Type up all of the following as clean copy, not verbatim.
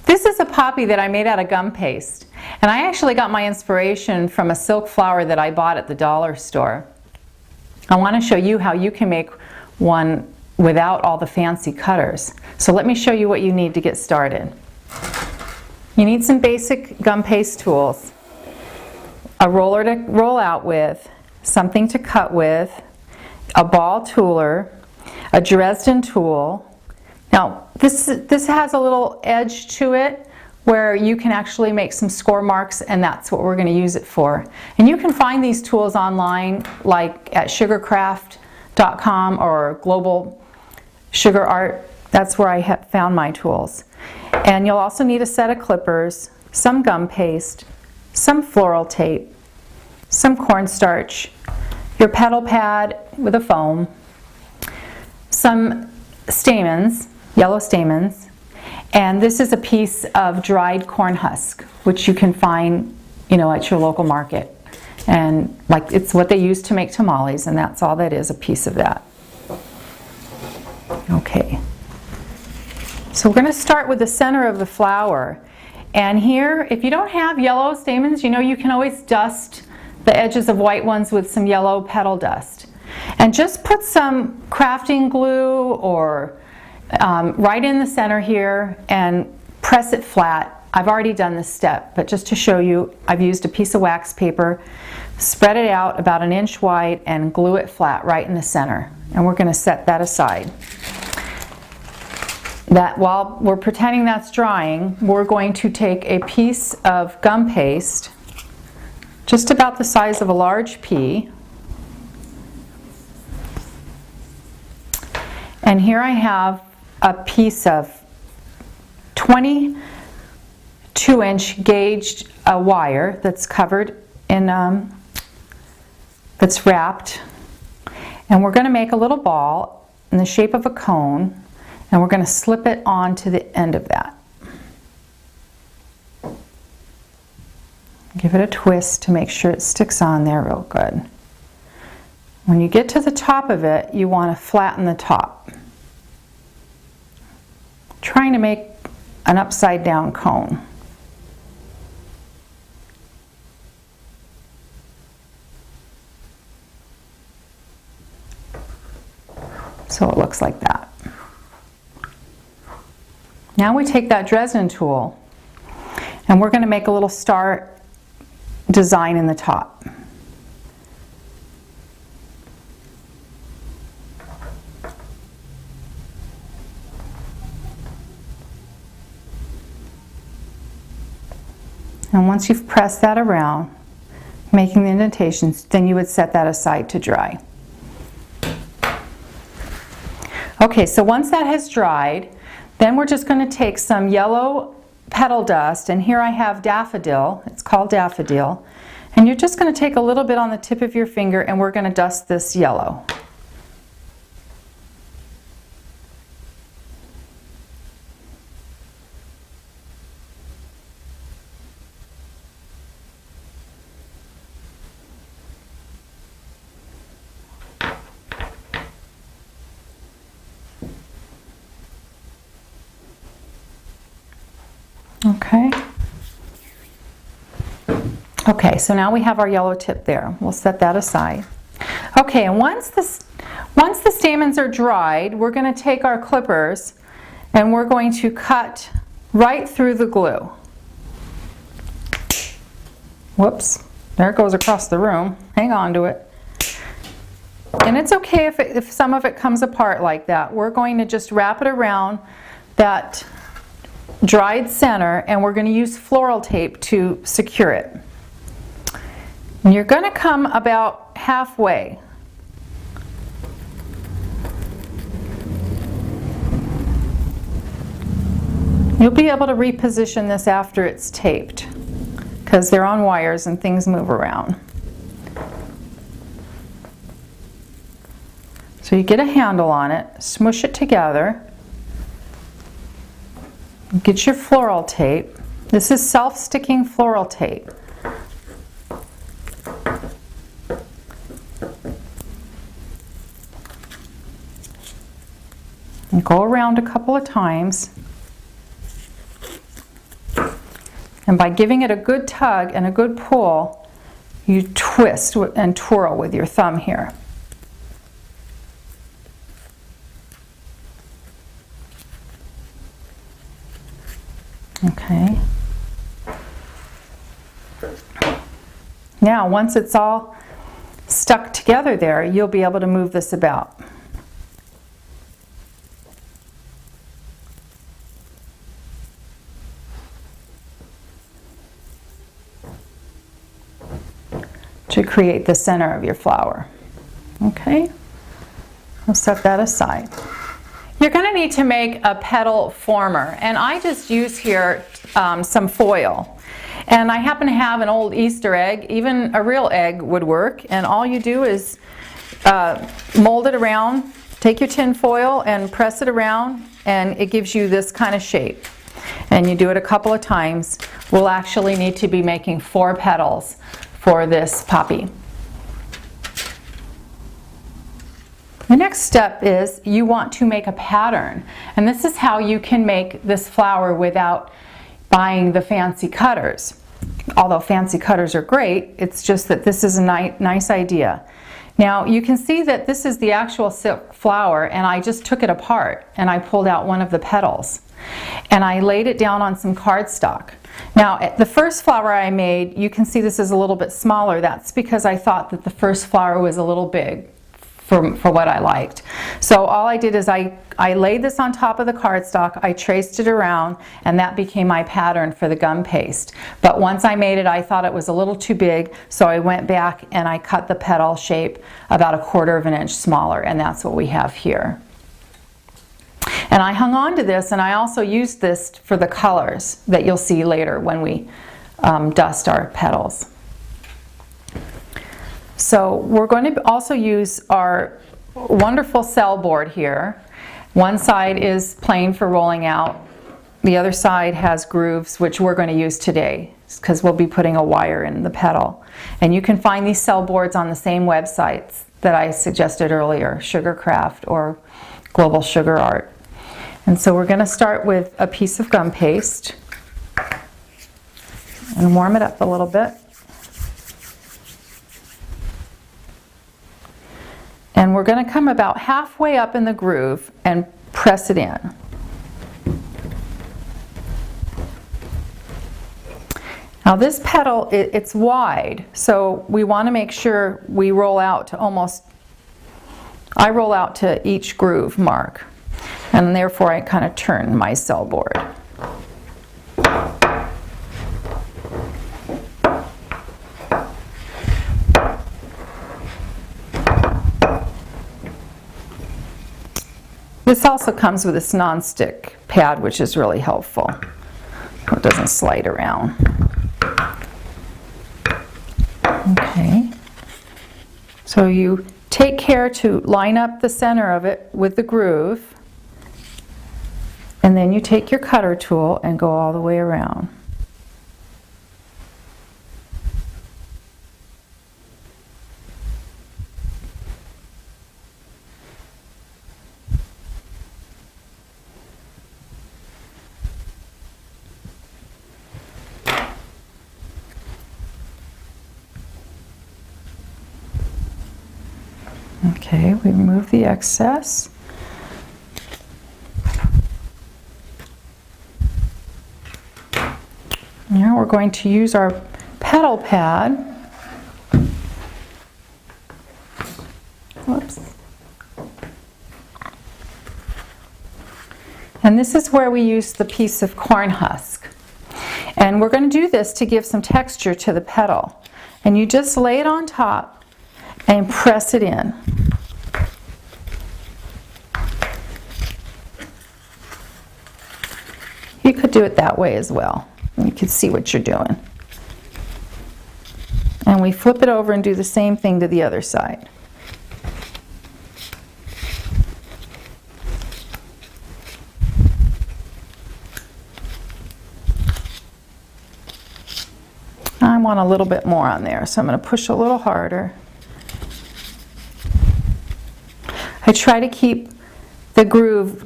This is a poppy that I made out of gum paste, and I actually got my inspiration from a silk flower that I bought at the dollar store. I want to show you how you can make one without all the fancy cutters. So let me show you what you need to get started. You need some basic gum paste tools, a roller to roll out with, something to cut with, a ball tooler, a Dresden tool. Now this has a little edge to it where you can actually make some score marks, and that's what we're going to use it for. And you can find these tools online, like at sugarcraft.com or Global Sugar Art. That's where I have found my tools. And you'll also need a set of clippers, some gum paste, some floral tape, some cornstarch, your petal pad with a foam, some stamens, yellow stamens, and this is a piece of dried corn husk, which you can find, at your local market. And it's what they use to make tamales, and that's all that is, a piece of that. Okay. So we're going to start with the center of the flower. And here, if you don't have yellow stamens, you can always dust the edges of white ones with some yellow petal dust. And just put some crafting glue or right in the center here and press it flat. I've already done this step, but just to show you, I've used a piece of wax paper, spread it out about 1 inch wide, and glue it flat right in the center. And we're going to set that aside. That while we're pretending that's drying, we're going to take a piece of gum paste, just about the size of a large pea. And here I have a piece of 22-inch gauged wire that's covered in, that's wrapped. And we're going to make a little ball in the shape of a cone, and we're going to slip it onto the end of that. Give it a twist to make sure it sticks on there real good. When you get to the top of it, you want to flatten the top, trying to make an upside down cone. So it looks like that. Now we take that Dresden tool and we're going to make a little star design in the top. And once you've pressed that around, making the indentations, then you would set that aside to dry. Okay, so once that has dried, then we're just going to take some yellow petal dust, and here I have daffodil. It's called daffodil. And you're just going to take a little bit on the tip of your finger, and we're going to dust this yellow. Okay. Okay, so now we have our yellow tip there. We'll set that aside. Okay, and once the stamens are dried, we're going to take our clippers and we're going to cut right through the glue. Whoops, there it goes across the room. Hang on to it. And it's okay if some of it comes apart like that. We're going to just wrap it around that dried center, and we're going to use floral tape to secure it. And you're going to come about halfway. You'll be able to reposition this after it's taped, because they're on wires and things move around. So you get a handle on it, smush it together. Get your floral tape. This is self-sticking floral tape. And go around a couple of times. And by giving it a good tug and a good pull, you twist and twirl with your thumb here. Okay. Now, once it's all stuck together there, you'll be able to move this about. To create the center of your flower. Okay, we'll set that aside. You're going to need to make a petal former, and I just use here some foil. And I happen to have an old Easter egg. Even a real egg would work, and all you do is mold it around, take your tin foil and press it around, and it gives you this kind of shape. And you do it a couple of times. We'll actually need to be making 4 petals for this poppy. The next step is you want to make a pattern, and this is how you can make this flower without buying the fancy cutters. Although fancy cutters are great, it's just that this is a nice idea. Now you can see that this is the actual silk flower, and I just took it apart and I pulled out one of the petals and I laid it down on some cardstock. Now the first flower I made, you can see this is a little bit smaller. That's because I thought that the first flower was a little big for what I liked. So all I did is I laid this on top of the cardstock, I traced it around, and that became my pattern for the gum paste. But once I made it, I thought it was a little too big, so I went back and I cut the petal shape about 1/4 of an inch smaller, and that's what we have here. And I hung on to this, and I also used this for the colors that you'll see later when we dust our petals. So we're going to also use our wonderful cell board here. One side is plain for rolling out. The other side has grooves, which we're going to use today because we'll be putting a wire in the petal. And you can find these cell boards on the same websites that I suggested earlier, Sugarcraft or Global Sugar Art. And so we're going to start with a piece of gum paste and warm it up a little bit. And we're going to come about halfway up in the groove and press it in. Now this petal, it's wide, so we want to make sure we roll out to I roll out to each groove mark, and therefore I kind of turn my cell board. This also comes with this non-stick pad, which is really helpful. It doesn't slide around. Okay. So you take care to line up the center of it with the groove, and then you take your cutter tool and go all the way around. Okay, we remove the excess. Now we're going to use our petal pad. Whoops. And this is where we use the piece of corn husk. And we're going to do this to give some texture to the petal. And you just lay it on top and press it in. You could do it that way as well. You can see what you're doing. And we flip it over and do the same thing to the other side. I want a little bit more on there, so I'm going to push a little harder. I try to keep the groove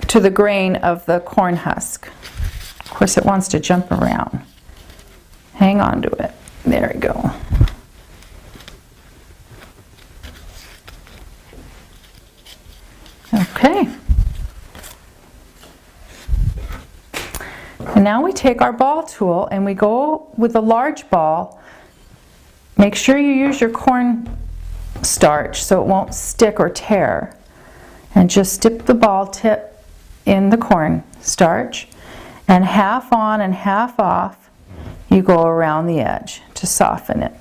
to the grain of the corn husk. Of course, it wants to jump around. Hang on to it. There we go. Okay. And now we take our ball tool and we go with the large ball. Make sure you use your corn starch so it won't stick or tear. And just dip the ball tip in the corn starch, and half on and half off you go around the edge to soften it.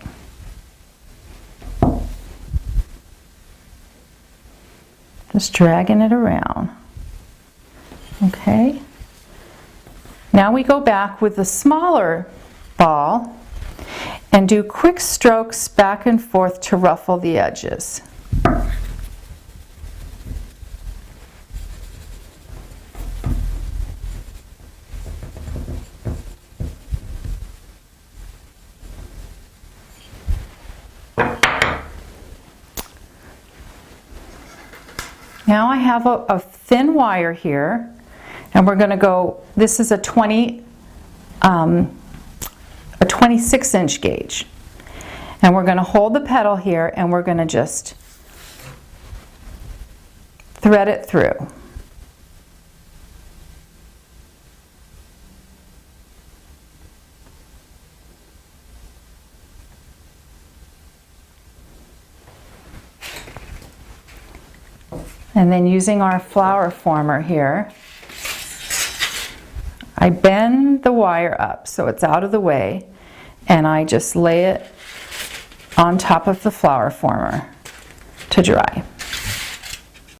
Just dragging it around. Okay. Now we go back with the smaller ball and do quick strokes back and forth to ruffle the edges. Now I have a thin wire here, and we're going to go, this is a 26-inch gauge. And we're going to hold the petal here and we're going to just thread it through. And then using our flower former here, I bend the wire up so it's out of the way, and I just lay it on top of the flower former to dry.